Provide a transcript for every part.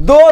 2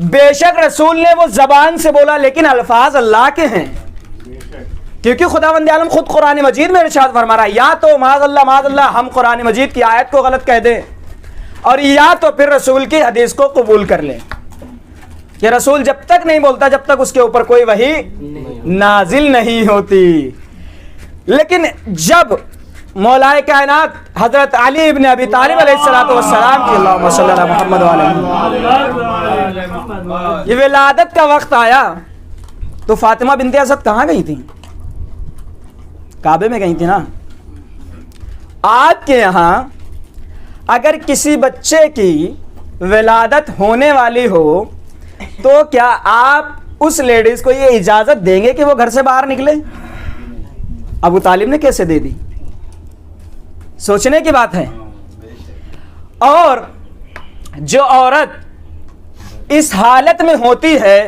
بے شک رسول نے وہ زبان سے بولا لیکن الفاظ اللہ کے ہیں، کیونکہ خداوند عالم خود قرآن مجید میں ارشاد فرما رہا ہے یا تو معاذ اللہ ہم قرآن مجید کی آیت کو غلط کہہ دیں، اور یا تو پھر رسول کی حدیث کو قبول کر لیں کہ رسول جب تک نہیں بولتا جب تک اس کے اوپر کوئی وحی نازل نہیں ہوتی۔ لیکن جب مولا کائنات حضرت علی ابن ابی طالب علیہ السلام کی اللہم صلی علی محمد یہ ولادت کا وقت آیا تو فاطمہ بنت اسد کہاں گئی تھی؟ کعبے میں گئی تھی نا۔ آپ کے یہاں اگر کسی بچے کی ولادت ہونے والی ہو تو کیا آپ اس لیڈیز کو یہ اجازت دیں گے کہ وہ گھر سے باہر نکلے؟ ابو طالب نے کیسے دے دی؟ سوچنے کی بات ہے۔ اور جو عورت اس حالت میں ہوتی ہے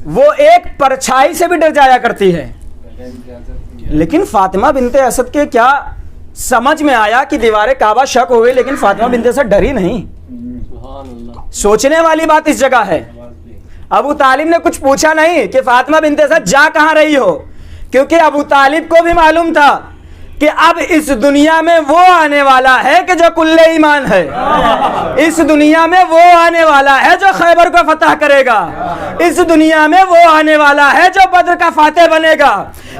وہ ایک پرچھائی سے بھی ڈر جایا کرتی ہے، لیکن فاطمہ بنت اسد کے کیا سمجھ میں آیا کہ دیوار کعبہ شک ہوئے لیکن فاطمہ بنت اسد ڈری نہیں؟ سوچنے والی بات اس جگہ ہے۔ ابو طالب نے کچھ پوچھا نہیں کہ فاطمہ بنت اسد جا کہاں رہی ہو، کیونکہ ابو طالب کو بھی معلوم تھا کہ اب اس دنیا میں وہ آنے والا ہے کہ جو کل ایمان ہے، اس دنیا میں وہ آنے والا ہے جو خیبر کو فتح کرے گا، اس دنیا میں وہ آنے والا ہے جو بدر کا فاتح بنے گا،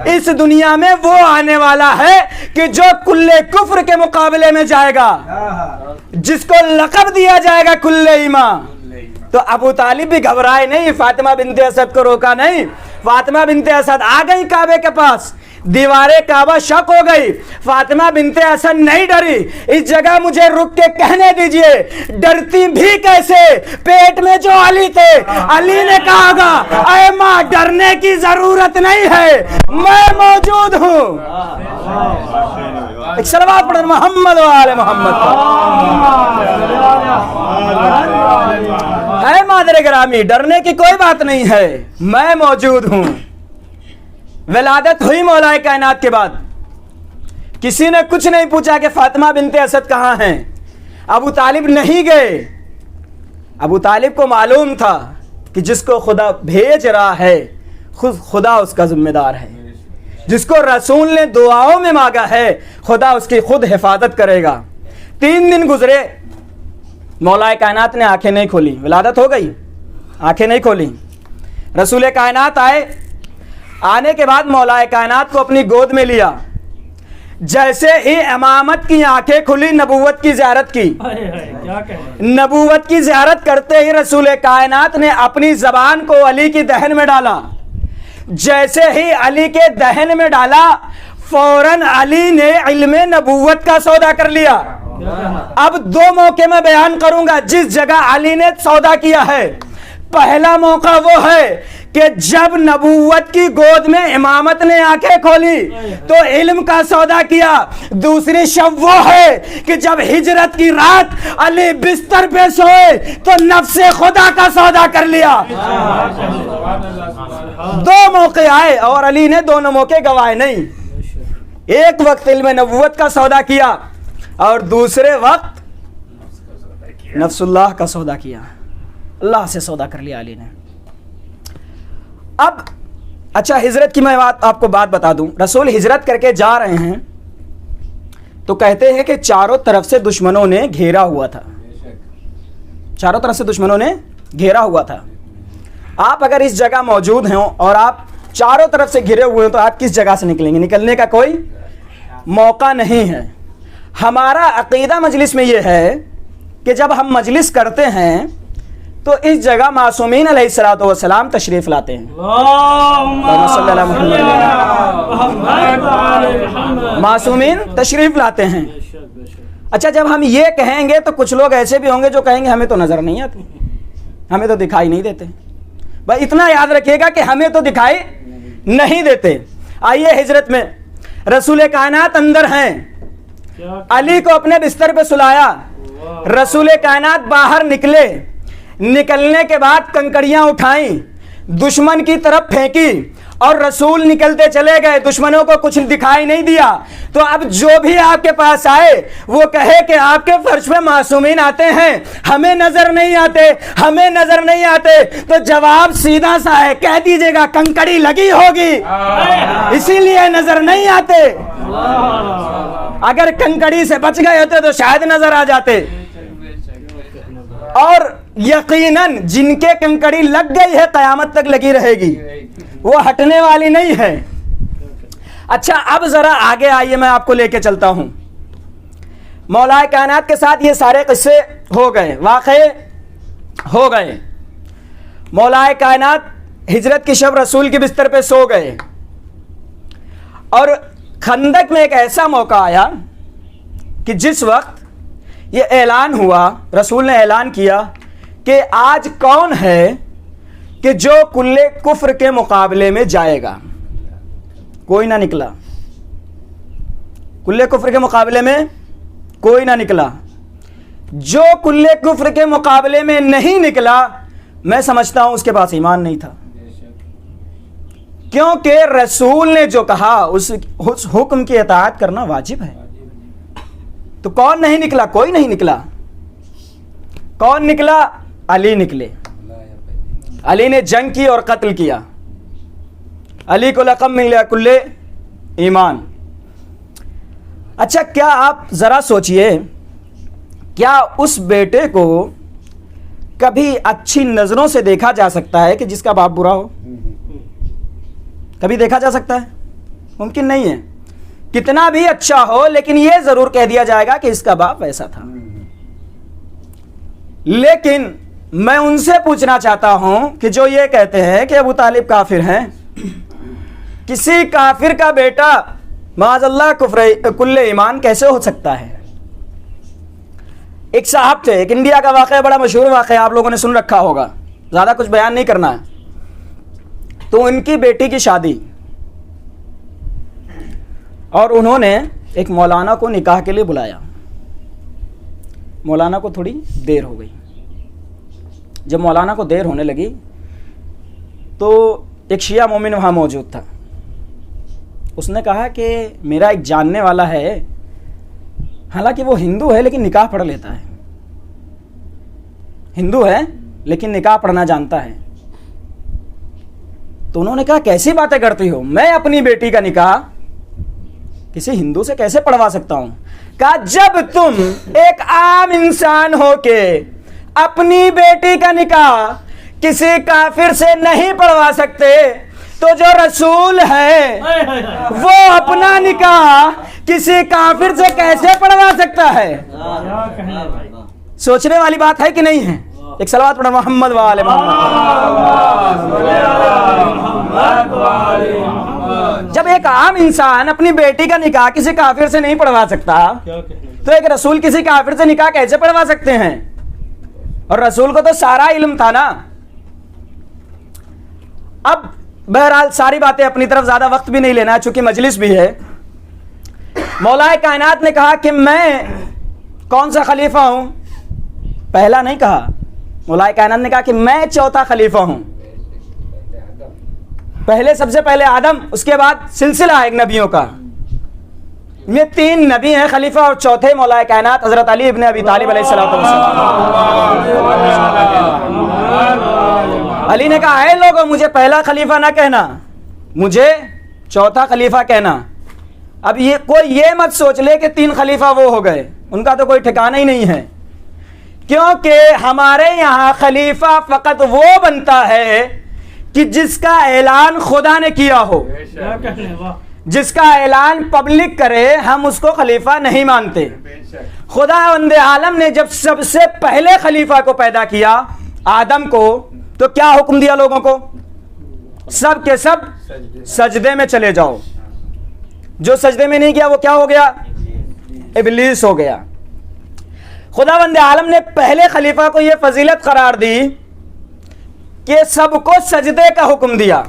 اس دنیا میں وہ آنے والا ہے کہ جو کل کفر کے مقابلے میں جائے گا، جس کو لقب دیا جائے گا کل ایمان۔ تو ابو طالب بھی گھبرائے نہیں، فاطمہ بنت اسد کو روکا نہیں۔ فاطمہ بنت اسد آ گئی کعبے کے پاس، دیوار کعبہ شک ہو گئی، فاطمہ بنت اسد نہیں ڈری۔ اس جگہ مجھے رک کے کہنے دیجئے ڈرتی بھی کیسے؟ پیٹ میں جو علی تھے، علی نے کہا گا اے ماں ڈرنے کی ضرورت نہیں ہے، میں موجود ہوں۔ ایک صلوات پڑھیں محمد و آل محمد۔ اے مادر گرامی ڈرنے کی کوئی بات نہیں ہے، میں موجود ہوں۔ ولادت ہوئی مولا کائنات کے بعد کسی نے کچھ نہیں پوچھا کہ فاطمہ بنت اسد کہاں ہیں۔ ابو طالب نہیں گئے، ابو طالب کو معلوم تھا کہ جس کو خدا بھیج رہا ہے خدا اس کا ذمہ دار ہے، جس کو رسول نے دعاؤں میں مانگا ہے خدا اس کی خود حفاظت کرے گا۔ 3 دن گزرے، مولا کائنات نے آنکھیں نہیں کھولی، ولادت ہو گئی، آنکھیں نہیں کھولی۔ رسول کائنات آئے، آنے کے بعد مولا کائنات کو اپنی گود میں لیا، جیسے ہی امامت کی آنکھیں کھلی نبوت کی زیارت کی۔ نبوت کی زیارت کرتے ہی رسول کائنات نے اپنی زبان کو علی کی دہن میں ڈالا، جیسے ہی علی کے دہن میں ڈالا فوراً علی نے علم نبوت کا سودا کر لیا۔ اب 2 موقع میں بیان کروں گا جس جگہ علی نے سودا کیا ہے۔ پہلا موقع وہ ہے کہ جب نبوت کی گود میں امامت نے آنکھیں کھولی تو علم کا سودا کیا۔ دوسری شب وہ ہے کہ جب ہجرت کی رات علی بستر پہ سوئے تو نفس خدا کا سودا کر لیا۔ 2 موقع آئے اور علی نے دونوں موقع گوائے نہیں۔ ایک وقت علم نبوت کا سودا کیا اور دوسرے وقت نفس اللہ کا سودا کیا، اللہ سے سودا کر لیا علی نے۔ اب اچھا ہجرت کی میں آپ کو بات بتا دوں۔ رسول ہجرت کر کے جا رہے ہیں تو کہتے ہیں کہ چاروں طرف سے دشمنوں نے گھیرا ہوا تھا، چاروں طرف سے دشمنوں نے گھیرا ہوا تھا۔ آپ اگر اس جگہ موجود ہیں اور آپ چاروں طرف سے گھرے ہوئے ہیں تو آپ کس جگہ سے نکلیں گے؟ نکلنے کا کوئی موقع نہیں ہے۔ ہمارا عقیدہ مجلس میں یہ ہے کہ جب ہم مجلس کرتے ہیں تو اس جگہ معصومین علیہ الصلوۃ والسلام تشریف لاتے ہیں۔ معصومین تشریف لاتے ہیں۔ اچھا جب ہم یہ کہیں گے تو کچھ لوگ ایسے بھی ہوں گے جو کہیں گے ہمیں تو نظر نہیں آتے، ہمیں تو دکھائی نہیں دیتے۔ بھائی اتنا یاد رکھیے گا کہ ہمیں تو دکھائی نہیں دیتے۔ آئیے ہجرت میں رسول کائنات اندر ہیں، علی کو اپنے بستر پہ سلایا، رسول کائنات باہر نکلے، نکلنے کے بعد کنکڑیاں اٹھائیں، دشمن کی طرف پھینکی اور رسول نکلتے چلے گئے, دشمنوں کو کچھ دکھائی نہیں دیا, تو اب جو بھی آپ کے پاس آئے وہ کہے کہ آپ کے فرش پہ معصومین آتے ہیں, ہمیں نظر نہیں آتے, ہمیں نظر نہیں آتے, تو جواب سیدھا سا ہے, کہہ دیجئے گا کنکڑی لگی ہوگی اسی لیے نظر نہیں آتے. اگر کنکڑی سے بچ گئے ہوتے تو شاید نظر آ جاتے. اور یقیناً جن کے کنکڑی لگ گئی ہے قیامت تک لگی رہے گی, وہ ہٹنے والی نہیں ہے. اچھا اب ذرا آگے آئیے, میں آپ کو لے کے چلتا ہوں. مولا کائنات کے ساتھ یہ سارے قصے ہو گئے, واقعے ہو گئے. مولا کائنات ہجرت کی شب رسول کے بستر پہ سو گئے, اور خندق میں ایک ایسا موقع آیا کہ جس وقت یہ اعلان ہوا, رسول نے اعلان کیا کہ آج کون ہے کہ جو کل کفر کے مقابلے میں جائے گا. کوئی نہ نکلا, کل کفر کے مقابلے میں کوئی نہ نکلا. جو کل کفر کے مقابلے میں نہیں نکلا, میں سمجھتا ہوں اس کے پاس ایمان نہیں تھا, کیونکہ رسول نے جو کہا اس حکم کی اطاعت کرنا واجب ہے. تو کون نہیں نکلا؟ کوئی نہیں نکلا. کون نکلا؟ علی نکلے. علی نے جنگ کی اور قتل کیا. علی کو لقب ملا کل ایمان. اچھا کیا آپ ذرا سوچئے, کیا اس بیٹے کو کبھی اچھی نظروں سے دیکھا جا سکتا ہے کہ جس کا باپ برا ہو؟ کبھی دیکھا جا سکتا ہے؟ ممکن نہیں ہے. کتنا بھی اچھا ہو لیکن یہ ضرور کہہ دیا جائے گا کہ اس کا باپ ایسا تھا. لیکن میں ان سے پوچھنا چاہتا ہوں کہ جو یہ کہتے ہیں کہ ابو طالب کافر ہیں, کسی کافر کا بیٹا معاذ اللہ کل ایمان کیسے ہو سکتا ہے؟ ایک صاحب تھے, ایک انڈیا کا واقعہ, بڑا مشہور واقعہ, آپ لوگوں نے سن رکھا ہوگا, زیادہ کچھ بیان نہیں کرنا ہے. تو ان کی بیٹی کی شادی, اور انہوں نے ایک مولانا کو نکاح کے لیے بلایا. مولانا کو تھوڑی دیر ہو گئی. جب مولانا کو دیر ہونے لگی تو ایک شیعہ مومن وہاں موجود تھا. اس نے کہا کہ میرا ایک جاننے والا ہے, حالانکہ وہ ہندو ہے لیکن نکاح پڑھ لیتا ہے. ہندو ہے لیکن نکاح پڑھنا جانتا ہے. تو انہوں نے کہا کیسی باتیں کرتی ہو, میں اپنی بیٹی کا نکاح کسی ہندو سے کیسے پڑھوا سکتا ہوں؟ کہا جب تم ایک عام انسان ہو کے اپنی بیٹی کا نکاح کسی کافر سے نہیں پڑھوا سکتے, تو جو رسول ہے وہ اپنا نکاح کسی کافر سے کیسے پڑھوا سکتا ہے؟ سوچنے والی بات ہے کہ نہیں ہے؟ ایک صلوات پڑھو محمد وآل محمد. جب ایک عام انسان اپنی بیٹی کا نکاح کسی کافر سے نہیں پڑھوا سکتا, تو ایک رسول کسی کافر سے نکاح کیسے پڑھوا سکتے ہیں؟ اور رسول کو تو سارا علم تھا نا. اب بہرحال ساری باتیں اپنی طرف زیادہ وقت بھی نہیں لینا چونکہ مجلس بھی ہے. مولا کائنات نے کہا کہ میں کون سا خلیفہ ہوں؟ پہلا نہیں کہا. مولا کائنات نے کہا کہ میں چوتھا خلیفہ ہوں. پہلے سب سے پہلے آدم, اس کے بعد سلسلہ ایک نبیوں کا. یہ 3 نبی ہیں خلیفہ, اور چوتھے مولا کائنات حضرت علی ابن ابی طالب علیہ السلام. علی نے کہا اے لوگوں, مجھے پہلا خلیفہ نہ کہنا, مجھے چوتھا خلیفہ کہنا. اب یہ کوئی یہ مت سوچ لے کہ 3 خلیفہ وہ ہو گئے, ان کا تو کوئی ٹھکانہ ہی نہیں ہے. کیونکہ ہمارے یہاں خلیفہ فقط وہ بنتا ہے کہ جس کا اعلان خدا نے کیا ہو. جس کا اعلان پبلک کرے ہم اس کو خلیفہ نہیں مانتے. خدا وند عالم نے جب سب سے پہلے خلیفہ کو پیدا کیا آدم کو, تو کیا حکم دیا لوگوں کو؟ سب کے سب سجدے میں چلے جاؤ. جو سجدے میں نہیں گیا وہ کیا ہو گیا؟ ابلیس ہو گیا. خدا وند عالم نے پہلے خلیفہ کو یہ فضیلت قرار دی کہ سب کو سجدے کا حکم دیا.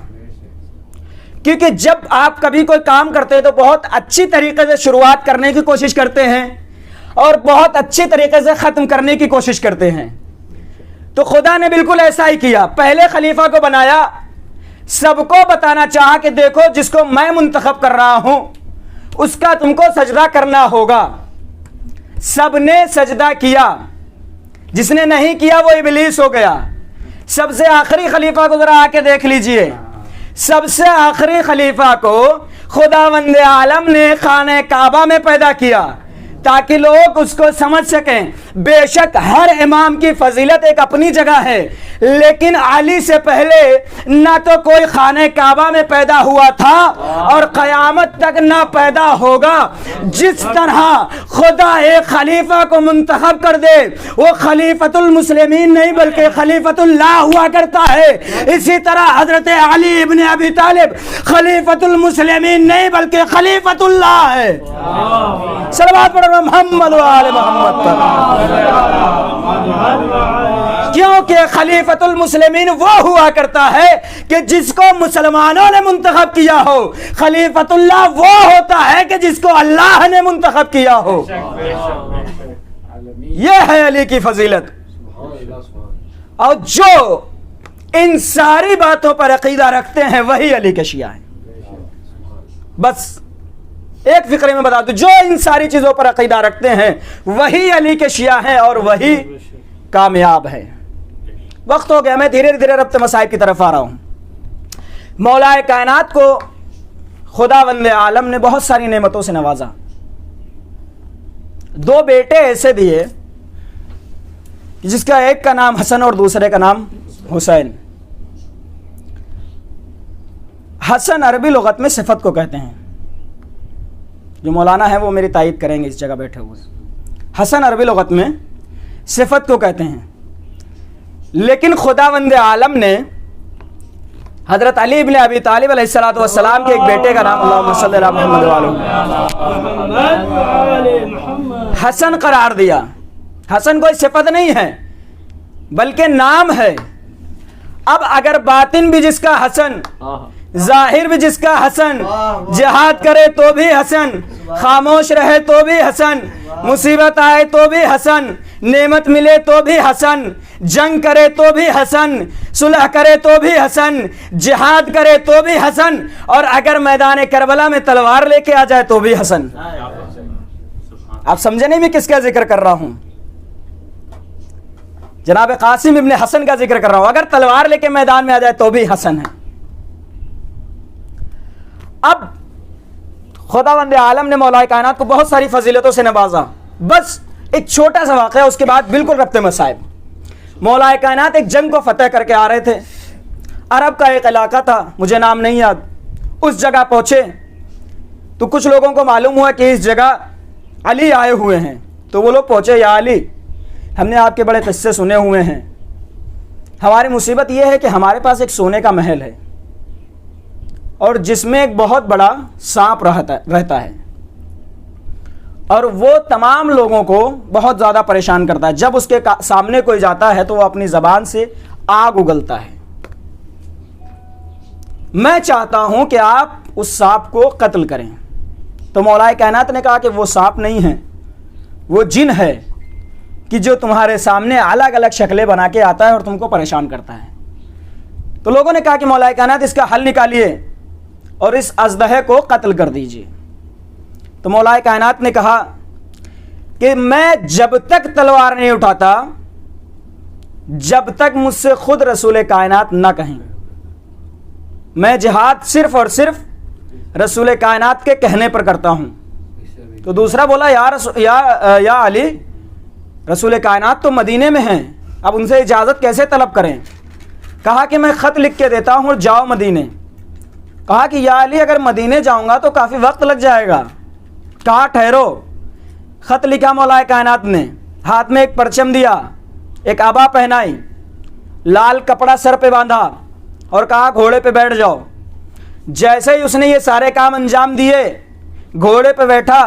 کیونکہ جب آپ کبھی کوئی کام کرتے ہیں تو بہت اچھی طریقے سے شروعات کرنے کی کوشش کرتے ہیں اور بہت اچھی طریقے سے ختم کرنے کی کوشش کرتے ہیں. تو خدا نے بالکل ایسا ہی کیا, پہلے خلیفہ کو بنایا, سب کو بتانا چاہا کہ دیکھو جس کو میں منتخب کر رہا ہوں اس کا تم کو سجدہ کرنا ہوگا. سب نے سجدہ کیا, جس نے نہیں کیا وہ ابلیس ہو گیا. سب سے آخری خلیفہ کو ذرا آ کے دیکھ لیجئے. سب سے آخری خلیفہ کو خداوند عالم نے خانہ کعبہ میں پیدا کیا تاکہ لوگ اس کو سمجھ سکیں. بے شک ہر امام کی فضیلت ایک اپنی جگہ ہے, لیکن علی سے پہلے نہ تو کوئی خانہ کعبہ میں پیدا ہوا تھا اور قیامت تک نہ پیدا ہوگا. جس طرح خدا ایک خلیفہ کو منتخب کر دے وہ خلیفۃ المسلمین نہیں بلکہ خلیفۃ اللہ ہوا کرتا ہے, اسی طرح حضرت علی ابن ابی طالب خلیفۃ المسلمین نہیں بلکہ خلیفۃ اللہ ہے. صلوات پڑھو محمد و آل محمد پر. کیونکہ خلیفۃ المسلمین وہ ہوا کرتا ہے کہ جس کو مسلمانوں نے منتخب کیا ہو. خلیفۃ اللہ وہ ہوتا ہے کہ جس کو اللہ نے منتخب کیا ہو. یہ ہے علی کی فضیلت. اور جو ان ساری باتوں پر عقیدہ رکھتے ہیں وہی علی کے شیعہ ہیں. بس ایک فقرے میں بتا دوں, جو ان ساری چیزوں پر عقیدہ رکھتے ہیں وہی علی کے شیعہ ہیں اور وہی کامیاب ہے. وقت ہو گیا, میں دھیرے دھیرے ربط مصائب کی طرف آ رہا ہوں. مولا کائنات کو خداوند عالم نے بہت ساری نعمتوں سے نوازا. 2 بیٹے ایسے دیے جس کا ایک کا نام حسن اور دوسرے کا نام حسین. حسن عربی لغت میں صفت کو کہتے ہیں. جو مولانا ہے وہ میری تائید کریں گے اس جگہ بیٹھے ہوئے. حسن عربی لغت میں صفت کو کہتے ہیں, لیکن خداوند عالم نے حضرت علی ابن ابی طالب علیہ الصلوۃ والسلام کے ایک بیٹے کا نام اللہم صلی علی محمد حسن قرار دیا. حسن کوئی صفت نہیں ہے بلکہ نام ہے. اب اگر باطن بھی جس کا حسن, ظاہر بھی جس کا حسن, جہاد کرے تو بھی حسن, خاموش رہے تو بھی حسن, مصیبت آئے تو بھی حسن, نعمت ملے تو بھی حسن, جنگ کرے تو بھی حسن, صلح کرے تو بھی حسن, جہاد کرے تو بھی حسن, اور اگر میدان کربلا میں تلوار لے کے آ جائے تو بھی حسن. آپ سمجھے نہیں میں کس کا ذکر کر رہا ہوں؟ جناب قاسم ابن حسن کا ذکر کر رہا ہوں. اگر تلوار لے کے میدان میں آ جائے تو بھی حسن ہے. اب خداوند عالم نے مولا کائنات کو بہت ساری فضیلتوں سے نوازا. بس ایک چھوٹا سا واقعہ, اس کے بعد بالکل ربط مصائب. مولا کائنات ایک جنگ کو فتح کر کے آ رہے تھے. عرب کا ایک علاقہ تھا, مجھے نام نہیں یاد. اس جگہ پہنچے تو کچھ لوگوں کو معلوم ہوا کہ اس جگہ علی آئے ہوئے ہیں. تو وہ لوگ پہنچے, یا علی ہم نے آپ کے بڑے قصے سنے ہوئے ہیں, ہماری مصیبت یہ ہے کہ ہمارے پاس ایک سونے کا محل ہے اور جس میں ایک بہت بڑا سانپ رہتا ہے, اور وہ تمام لوگوں کو بہت زیادہ پریشان کرتا ہے. جب اس کے سامنے کوئی جاتا ہے تو وہ اپنی زبان سے آگ اگلتا ہے. میں چاہتا ہوں کہ آپ اس سانپ کو قتل کریں. تو مولا کائنات نے کہا کہ وہ سانپ نہیں ہے, وہ جن ہے کہ جو تمہارے سامنے الگ الگ شکلیں بنا کے آتا ہے اور تم کو پریشان کرتا ہے. تو لوگوں نے کہا کہ مولا کائنات اس کا حل نکالیے اور اس اژدہے کو قتل کر دیجیے. تو مولا کائنات نے کہا کہ میں جب تک تلوار نہیں اٹھاتا جب تک مجھ سے خود رسول کائنات نہ کہیں, میں جہاد صرف اور صرف رسول کائنات کے کہنے پر کرتا ہوں. تو دوسرا بولا یا علی, رسول کائنات تو مدینے میں ہیں, اب ان سے اجازت کیسے طلب کریں؟ کہا کہ میں خط لکھ کے دیتا ہوں, جاؤ مدینے. کہا کہ یا علی اگر مدینے جاؤں گا تو کافی وقت لگ جائے گا. کہا ٹھہرو. خط لکھا مولا کائنات نے, ہاتھ میں ایک پرچم دیا, ایک آبا پہنائی, لال کپڑا سر پہ باندھا اور کہا گھوڑے پہ بیٹھ جاؤ. جیسے ہی اس نے یہ سارے کام انجام دیے, گھوڑے پہ بیٹھا,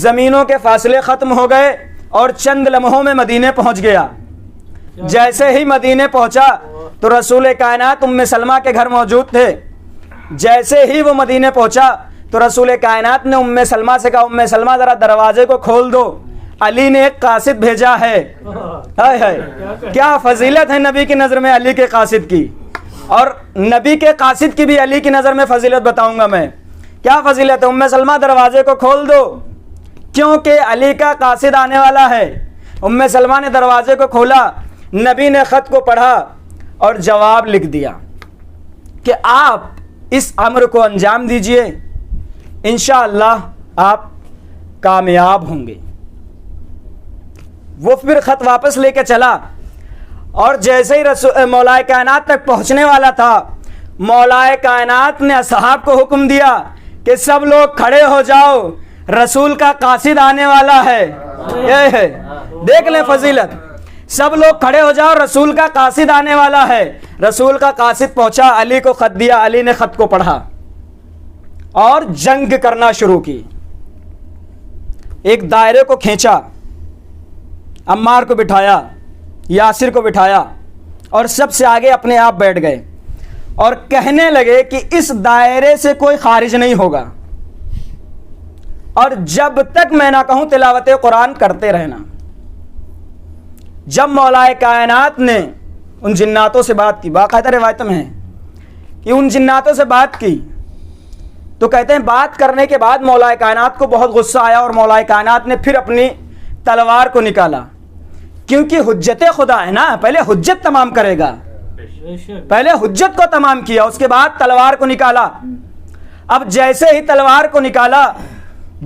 زمینوں کے فاصلے ختم ہو گئے اور چند لمحوں میں مدینے پہنچ گیا. جیسے ہی مدینے پہنچا تو رسول کائنات ام سلمہ کے گھر موجود تھے. جیسے ہی وہ مدینے پہنچا تو رسول کائنات نے ام سلمہ سے کہا, ام سلمہ ذرا دروازے کو کھول دو, علی نے ایک قاصد بھیجا ہے. ہائے ہائے, کیا فضیلت ہے نبی کی نظر میں علی کے قاصد کی. اور نبی کے قاصد کی بھی علی کی نظر میں فضیلت بتاؤں گا میں. کیا فضیلت ہے؟ ام سلمہ دروازے کو کھول دو کیونکہ علی کا قاصد آنے والا ہے. ام سلمہ نے دروازے کو کھولا, نبی نے خط کو پڑھا اور جواب لکھ دیا کہ آپ اس امر کو انجام دیجئے, انشاءاللہ آپ کامیاب ہوں گے. وہ پھر خط واپس لے کے چلا اور جیسے ہی مولائے کائنات تک پہنچنے والا تھا, مولائے کائنات نے اصحاب کو حکم دیا کہ سب لوگ کھڑے ہو جاؤ, رسول کا قاصد آنے والا ہے. یہ ہے, دیکھ لیں فضیلت, سب لوگ کھڑے ہو جاؤ, رسول کا قاصد آنے والا ہے. رسول کا قاصد پہنچا, علی کو خط دیا, علی نے خط کو پڑھا اور جنگ کرنا شروع کی. ایک دائرے کو کھینچا, عمار کو بٹھایا, یاسر کو بٹھایا اور سب سے آگے اپنے آپ بیٹھ گئے اور کہنے لگے کہ اس دائرے سے کوئی خارج نہیں ہوگا اور جب تک میں نہ کہوں تلاوت قرآن کرتے رہنا. جب مولائے کائنات نے ان جناتوں سے بات کی, باقاعدہ روایت میں ہے کہ ان جناتوں سے بات کی, تو کہتے ہیں بات کرنے کے بعد مولائے کائنات کو بہت غصہ آیا اور مولائے کائنات نے پھر اپنی تلوار کو نکالا, کیونکہ حجت خدا ہے نا, پہلے حجت تمام کرے گا, پہلے حجت کو تمام کیا, اس کے بعد تلوار کو نکالا. اب جیسے ہی تلوار کو نکالا,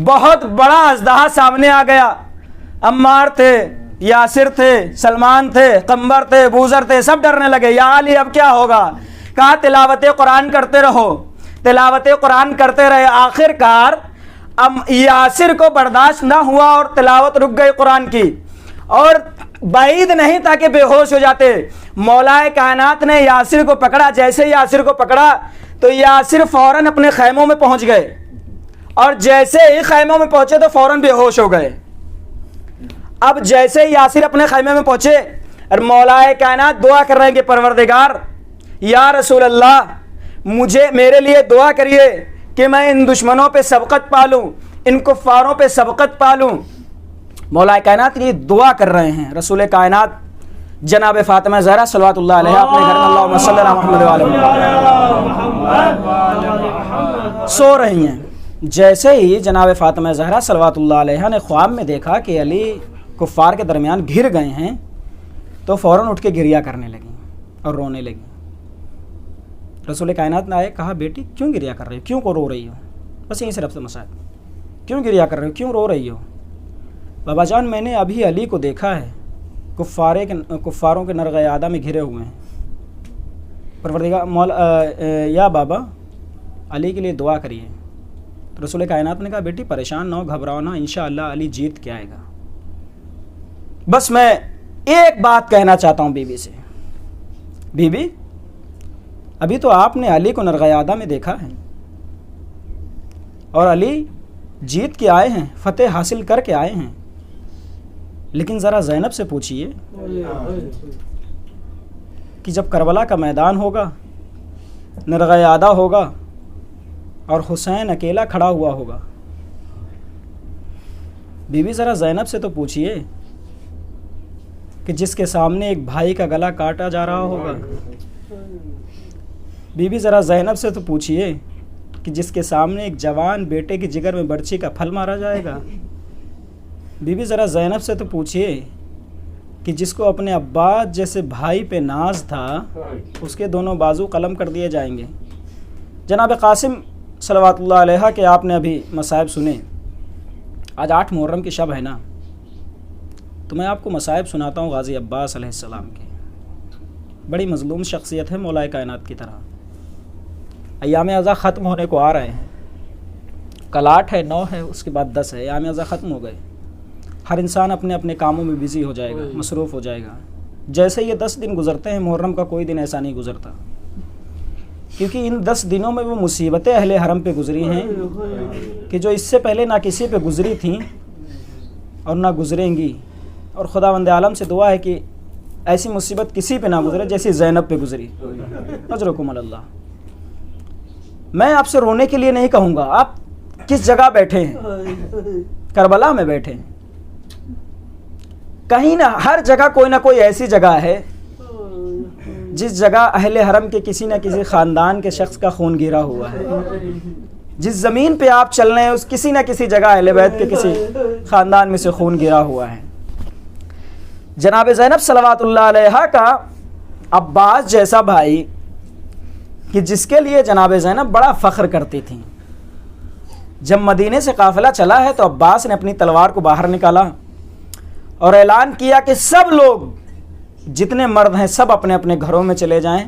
بہت بڑا اژدہا سامنے آ گیا. عمار تھے, یاسر تھے, سلمان تھے, قمبر تھے, بوذر تھے, سب ڈرنے لگے. یا علی اب کیا ہوگا؟ کہا تلاوت قرآن کرتے رہو. تلاوت قرآن کرتے رہے. آخر کار یاسر کو برداشت نہ ہوا اور تلاوت رک گئی قرآن کی, اور بعید نہیں تھا کہ بے ہوش ہو جاتے. مولائے کائنات نے یاسر کو پکڑا. جیسے یاسر کو پکڑا تو یاسر فوراً اپنے خیموں میں پہنچ گئے, اور جیسے ہی خیموں میں پہنچے تو فوراً بے ہوش ہو گئے. اب جیسے ہی یاسر اپنے خیمے میں پہنچے اور مولائے کائنات دعا کر رہے ہیں کہ پروردگار یا رسول اللہ میرے لیے دعا کریے کہ میں ان دشمنوں پہ سبقت پالوں, ان کفاروں پہ سبقت پالوں. مولائے کائنات یہ دعا کر رہے ہیں. رسول کائنات جناب فاطمہ زہرا صلوات اللہ علیہا اپنے گھر میں اللہم صلی علی محمد وعلی سو رہی ہیں. جیسے ہی جناب فاطمہ زہرا صلوات اللہ علیہا نے خواب میں دیکھا کہ علی کفار کے درمیان گھر گئے ہیں, تو فوراً اٹھ کے گریا کرنے لگیں اور رونے لگیں. رسول کائنات نے آئے, کہا بیٹی کیوں گریا کر رہی ہو, کیوں کو رو رہی ہو؟ بس یہیں سے رب سے مسائل, کیوں گریا کر رہی ہو, کیوں رو رہی ہو؟ بابا جان میں نے ابھی علی کو دیکھا ہے, کفاروں کے نرغ عادہ میں گھرے ہوئے ہیں. پروردگار یا بابا علی کے لیے دعا کریے. رسول کائنات نے کہا بیٹی پریشان نہ ہو, گھبراؤ نہ, انشاءاللہ علی جیت کے آئے گا. بس میں ایک بات کہنا چاہتا ہوں بیوی سے, بیوی ابھی تو آپ نے علی کو نرغ عادہ میں دیکھا ہے اور علی جیت کے آئے ہیں, فتح حاصل کر کے آئے ہیں, لیکن ذرا زینب سے پوچھئے کہ جب کربلا کا میدان ہوگا, نرغ عادہ ہوگا اور حسین اکیلا کھڑا ہوا ہوگا, بیوی ذرا زینب سے تو پوچھئے کہ جس کے سامنے ایک بھائی کا گلا کاٹا جا رہا ہوگا, بیوی ذرا زینب سے تو پوچھئے کہ جس کے سامنے ایک جوان بیٹے کی جگر میں برچی کا پھل مارا جائے گا, بیوی ذرا زینب سے تو پوچھئے کہ جس کو اپنے عباس جیسے بھائی پہ ناز تھا اس کے دونوں بازو قلم کر دیے جائیں گے. جناب قاسم صلوات اللہ علیہ کہ آپ نے ابھی مصائب سنے, آج 8 محرم کی شب ہے نا, تو میں آپ کو مصائب سناتا ہوں غازی عباس علیہ السلام کے. بڑی مظلوم شخصیت ہے مولائے کائنات کی طرح. ایام ازا ختم ہونے کو آ رہے ہیں, کل 8 ہے, 9 ہے, اس کے بعد 10 ہے, ایام ازا ختم ہو گئے. ہر انسان اپنے اپنے کاموں میں بزی ہو جائے گا, مصروف ہو جائے گا. جیسے یہ 10 دن گزرتے ہیں, محرم کا کوئی دن ایسا نہیں گزرتا, کیونکہ ان 10 دنوں میں وہ مصیبتیں اہل حرم پہ گزری ہیں کہ جو اس سے پہلے نہ کسی پہ گزری تھیں اور نہ گزریں گی. اور خداوند عالم سے دعا ہے کہ ایسی مصیبت کسی پہ نہ گزرے جیسی زینب پہ گزری. اجرکم اللہ. میں آپ سے رونے کے لیے نہیں کہوں گا, آپ کس جگہ بیٹھے ہیں؟ کربلا میں بیٹھے ہیں. کہیں نہ ہر جگہ کوئی نہ کوئی ایسی جگہ ہے جس جگہ اہل حرم کے کسی نہ کسی خاندان کے شخص کا خون گرا ہوا ہے، جس زمین پہ آپ چل رہے ہیں اس کسی نہ کسی جگہ اہل بیت کے کسی خاندان میں سے خون گرا ہوا ہے۔ جناب زینب صلوات اللہ علیہا کا عباس جیسا بھائی کہ جس کے لیے جناب زینب بڑا فخر کرتی تھیں، جب مدینے سے قافلہ چلا ہے تو عباس نے اپنی تلوار کو باہر نکالا اور اعلان کیا کہ سب لوگ جتنے مرد ہیں سب اپنے اپنے گھروں میں چلے جائیں،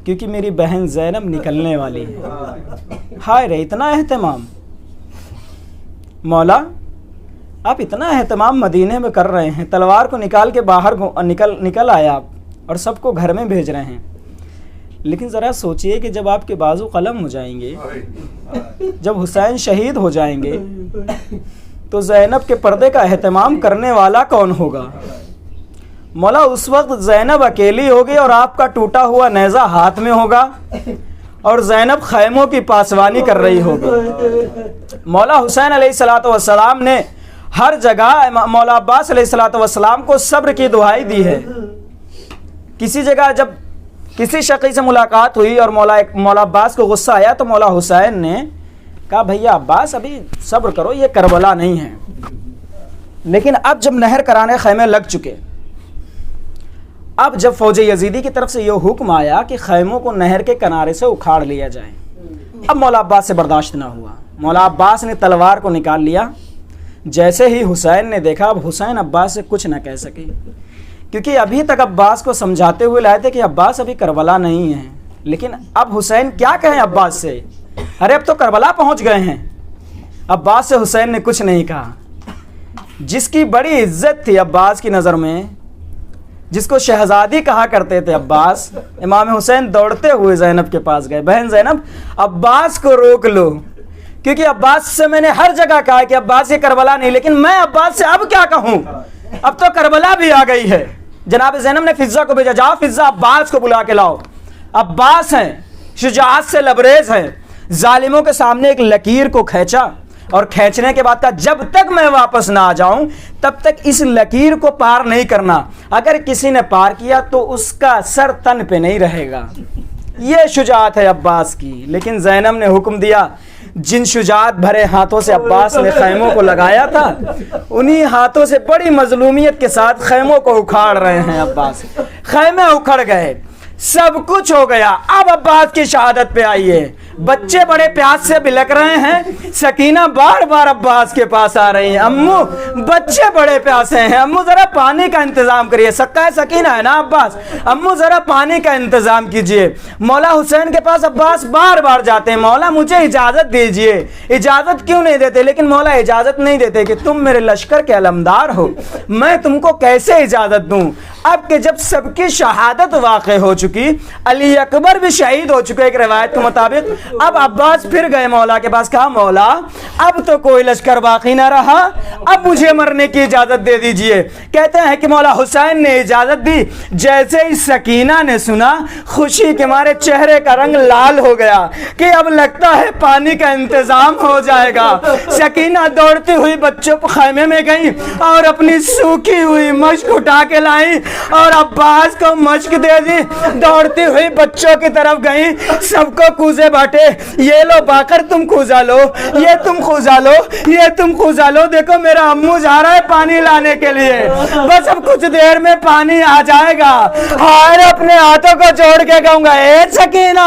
کیونکہ میری بہن زینب نکلنے والی ہے۔ ہائے رے، اتنا اہتمام! مولا آپ اتنا اہتمام مدینے میں کر رہے ہیں، تلوار کو نکال کے باہر نکل آئے آپ اور سب کو گھر میں بھیج رہے ہیں، لیکن ذرا سوچئے کہ جب آپ کے بازو قلم ہو جائیں گے، جب حسین شہید ہو جائیں گے تو زینب کے پردے کا اہتمام کرنے والا کون ہوگا؟ مولا اس وقت زینب اکیلی ہوگی اور آپ کا ٹوٹا ہوا نیزہ ہاتھ میں ہوگا اور زینب خیموں کی پاسبانی کر رہی ہوگی۔ مولا حسین علیہ الصلوۃ والسلام نے ہر جگہ مولا عباس علیہ الصلوۃ والسلام کو صبر کی دعائی دی ہے۔ کسی جگہ جب کسی شقی سے ملاقات ہوئی اور مولا عباس کو غصہ آیا تو مولا حسین نے کہا بھیا عباس ابھی صبر کرو، یہ کربلا نہیں ہے۔ لیکن اب جب نہر کرانے خیمے لگ چکے، اب جب فوج یزیدی کی طرف سے یہ حکم آیا کہ خیموں کو نہر کے کنارے سے اکھاڑ لیا جائے، اب مولا عباس سے برداشت نہ ہوا۔ مولا عباس نے تلوار کو نکال لیا۔ جیسے ہی حسین نے دیکھا، اب حسین عباس سے کچھ نہ کہہ سکے، کیونکہ ابھی تک عباس کو سمجھاتے ہوئے لائے تھے کہ عباس ابھی کربلا نہیں ہے، لیکن اب حسین کیا کہیں عباس سے؟ ارے اب تو کربلا پہنچ گئے ہیں۔ عباس سے حسین نے کچھ نہیں کہا۔ جس کی بڑی عزت تھی عباس کی نظر میں، جس کو شہزادی کہا کرتے تھے عباس، امام حسین دوڑتے ہوئے زینب کے پاس گئے، بہن زینب عباس کو روک لو، کیونکہ عباس سے میں نے ہر جگہ کہا کہ عباس یہ کربلا نہیں، لیکن میں عباس سے اب کیا کہوں، اب تو کربلا بھی آ گئی ہے۔ جناب زینب نے فضہ کو بھیجا، جاؤ فضہ عباس کو بلا کے لاؤ۔ عباس ہیں، شجاعت سے لبریز ہیں، ظالموں کے سامنے ایک لکیر کو کھینچا اور کھینچنے کے بعد کہا جب تک میں واپس نہ آ جاؤں تب تک اس لکیر کو پار نہیں کرنا، اگر کسی نے پار کیا تو اس کا سر تن پہ نہیں رہے گا۔ یہ شجاعت ہے عباس کی۔ لیکن زینب نے حکم دیا، جن شجاعت بھرے ہاتھوں سے عباس نے خیموں کو لگایا تھا، انہی ہاتھوں سے بڑی مظلومیت کے ساتھ خیموں کو اکھاڑ رہے ہیں عباس۔ خیمے اکھڑ گئے، سب کچھ ہو گیا، اب عباس کی شہادت پہ آئیے۔ بچے بڑے پیاس سے بلک رہے ہیں، سکینہ بار بار عباس کے پاس آ رہی ہیں، امو بچے بڑے پیاسے ہیں، امو ذرا پانی کا انتظام کریے۔ سکا سکینہ ہے نا عباس، امو ذرا پانی کا انتظام کیجئے۔ مولا حسین کے پاس عباس بار بار جاتے ہیں، مولا مجھے اجازت دیجئے۔ اجازت کیوں نہیں دیتے؟ لیکن مولا اجازت نہیں دیتے کہ تم میرے لشکر کے علمدار ہو، میں تم کو کیسے اجازت دوں؟ اب کہ جب سب کی شہادت واقع ہو چکی، علی اکبر بھی شہید ہو چکے ایک روایت کے مطابق، اب عباس پھر گئے مولا کے پاس، کہا مولا اب تو کوئی لشکر باقی نہ رہا، اب مجھے مرنے کی اجازت دے دیجئے۔ کہتے ہیں کہ مولا حسین نے اجازت دی، جیسے ہی سکینہ نے سنا خوشی کے مارے چہرے کا رنگ لال ہو گیا کہ اب لگتا ہے پانی کا انتظام ہو جائے گا۔ سکینہ دوڑتی ہوئی بچوں کو خیمے میں گئی اور اپنی سوکھی ہوئی مشک اٹھا کے لائی اور عباس کو مشک دے دی۔ دوڑتی ہوئی بچوں کی طرف گئی، سب کو کوزے بانٹے، یہ لو باقر تم کوزا لو، یہ تم کوزا لو، یہ تم کوزا لو، دیکھو میرا امو جا رہا ہے پانی لانے کے لیے، بس اب کچھ دیر میں پانی آ جائے گا۔ اور اپنے ہاتھوں کو جوڑ کے کہوں گا، اے سکینہ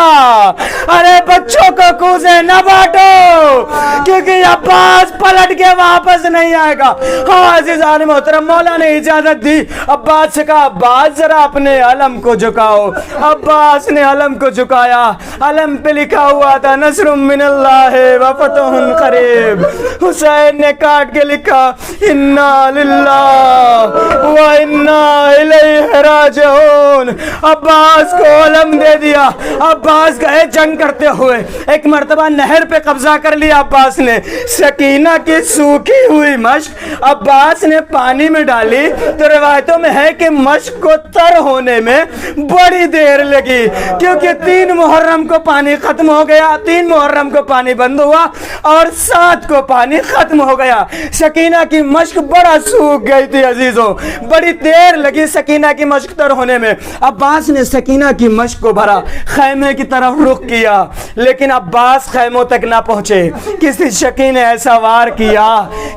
ارے بچوں کو کوزے نہ بانٹو، کیونکہ عباس پلٹ کے واپس نہیں آئے گا۔ ہاں عزیزان محترم، مولا نے اجازت دی، عباس سے کہا عباس ذرا اپنے علم کو جھکاؤ۔ عباس نے علم کو جھکایا، علم پہ لکھا ہوا تھا نصر من اللہ و فتح قریب۔ حسین نے کاٹ کے لکھا انا للہ و انا الیہ راجعون۔ عباس کو علم دے دیا۔ عباس گئے جنگ کرتے ہوئے، ایک مرتبہ نہر پہ قبضہ کر لیا عباس نے سکینہ کی سوکھی ہوئی مشق عباس نے پانی میں ڈالی تو روایتوں میں ہے کہ مشق کو تر ہونے میں بڑی دیر لگی، کیونکہ 3 محرم کو پانی ختم ہو گیا، 3 محرم کو پانی بند ہوا اور 7 کو پانی ختم ہو گیا۔ سکینہ کی مشق بڑا سوکھ گئی تھی عزیزوں، بڑی دیر لگی سکینہ کی مشق تر ہونے میں۔ عباس نے سکینہ کی مشق کو بھرا، خیمے کی طرف رخ کیا، لیکن عباس خیموں تک نہ پہنچے۔ کسی شکی نے ایسا وار کیا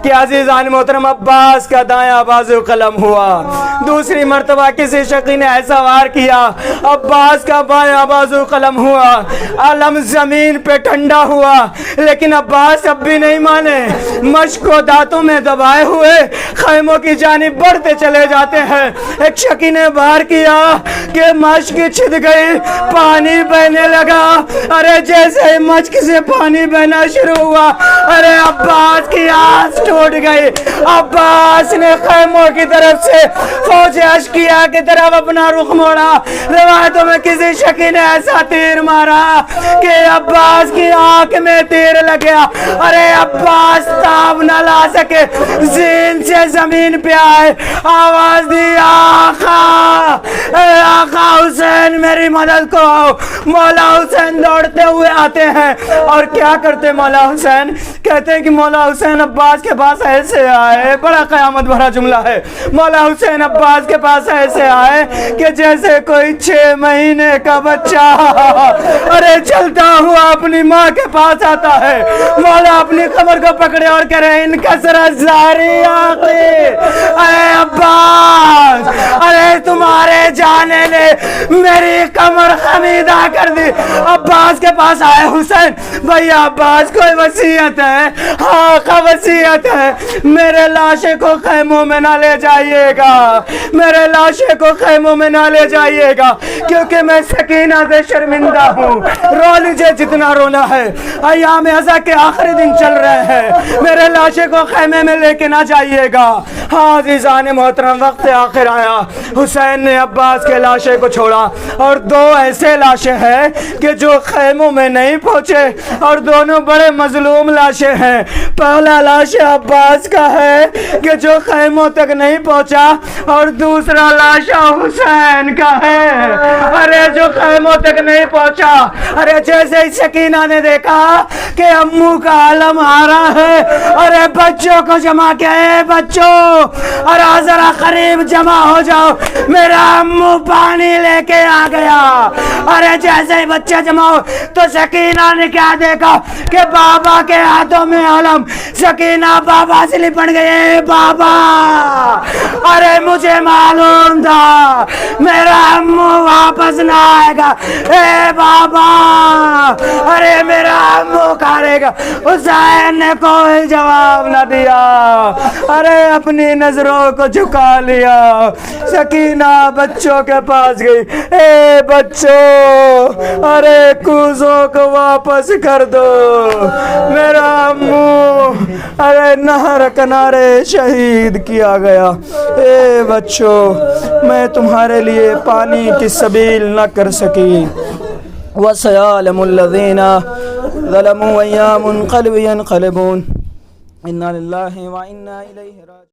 کہ عزیزان محترم عباس کا دایاں بازو قلم ہوا۔ دوسری مرتبہ کسی شکی نے ایسا وار کیا، عباس کا بایاں بازو قلم ہوا۔ علم زمین پہ ٹھنڈا ہوا، لیکن عباس اب بھی نہیں مانے، مشق کو دانتوں میں دبائے ہوئے خیموں کی جانب بڑھتے چلے جاتے ہیں۔ ایک شکی نے وار کیا کہ مشق چھد گئی، پانی بہنے لگا۔ ارے جیسے ہی مشق سے پانی بہنا شروع ہوا، ارے عباس کی آس ٹوٹ گئی۔ عباس نے خیموں کی طرف سے فوج اشکیا کی طرف اپنا رخ موڑا۔ روایتوں میں کسی شکی نے ایسا تیر مارا کہ عباس کی آنکھ میں تیر لگ گیا۔ ارے عباس تاب نہ لا سکے، زین سے زمین پہ آئے، آواز دی آقا، اے آقا حسین میری مدد کو۔ مولا حسین دوڑتے ہوئے آتے ہیں اور کیا کرتے مولا حسین؟ کہتے ہیں کہ مولا حسین عباس کے پاس ایسے آئے، بڑا قیامت بھرا جملہ ہے۔ مولا حسین عباس کے پاس ایسے آئے کہ جیسے کوئی 6 مہینے کا بچہ ارے چلتا ہوا اپنی ماں کے پاس آتا ہے۔ مولا اپنی کمر کو پکڑے اور کہہ رہے ان کسرت زاری آقی، اے عباس، ارے تمہارے جانے نے میری کمر خمیدہ کر دی۔ عباس کے پاس آئے، حسین بھیا عباس کوئی وصیت ہے؟ ہاں کا وصیت ہے، میرے لاشے کو خیموں میں نہ لے جائیے گا، میرے لاشے کو خیموں میں نہ لے جائیے گا، کیونکہ میں سکینہ سے شرمندہ ہوں۔ رو لیجئے جتنا رونا ہے، ایام عزا کے آخری دن چل رہے ہیں، میرے لاشے کو خیمے میں لے کے نہ جائیے گا۔ ہاں عزیزان محترم، وقت آخر آیا، حسین نے عباس کے لاشے کو چھوڑا، اور 2 ایسے لاشیں ہیں کہ جو خیموں میں نہیں پہنچے، اور دونوں بڑے مظلوم لاشیں ہیں۔ پہلا لاش عباس کا ہے کہ جو خیموں تک نہیں پہنچا، اور دوسرا لاش حسین کا ہے ارے جو خیموں تک نہیں پہنچا۔ ارے جیسے ہی سکینہ نے دیکھا کہ امو کا علم آ رہا ہے، ارے بچوں کو جمع کیا، اے بچوں ارے ذرا قریب جمع ہو جاؤ، میرا امو پانی لے کے آ گیا۔ ارے جیسے ہی بچے جمع ہو تو سکینہ نے کیا دیکھا کہ بابا کے ہاتھوں میں علم۔ سکینہ بابا سے لپٹ گئے، بابا ارے مجھے معلوم تھا میرا امو واپس نہ آئے گا، اے بابا ارے میرا امو کھارے گا۔ حسین نے کوئی جواب نہ دیا، ارے اپنی نظروں کو جھکا لیا۔ سکینہ بچوں کے پاس گئی، اے بچوں ارے کوزوں کو واپس کر دو، میرا امو ارے نہر کنارے شہید کیا گیا۔ اے بچوں میں تمہارے لیے پانی کی سبیل نہ کر سکی۔ وَسَيَعْلَمُ الَّذِينَ ظَلَمُوا أَيَّ مُنقَلِبٍ يَنقَلِبُونَ إِنَّا لِلَّهِ وَإِنَّا إِلَيْهِ رَاجِعُونَ۔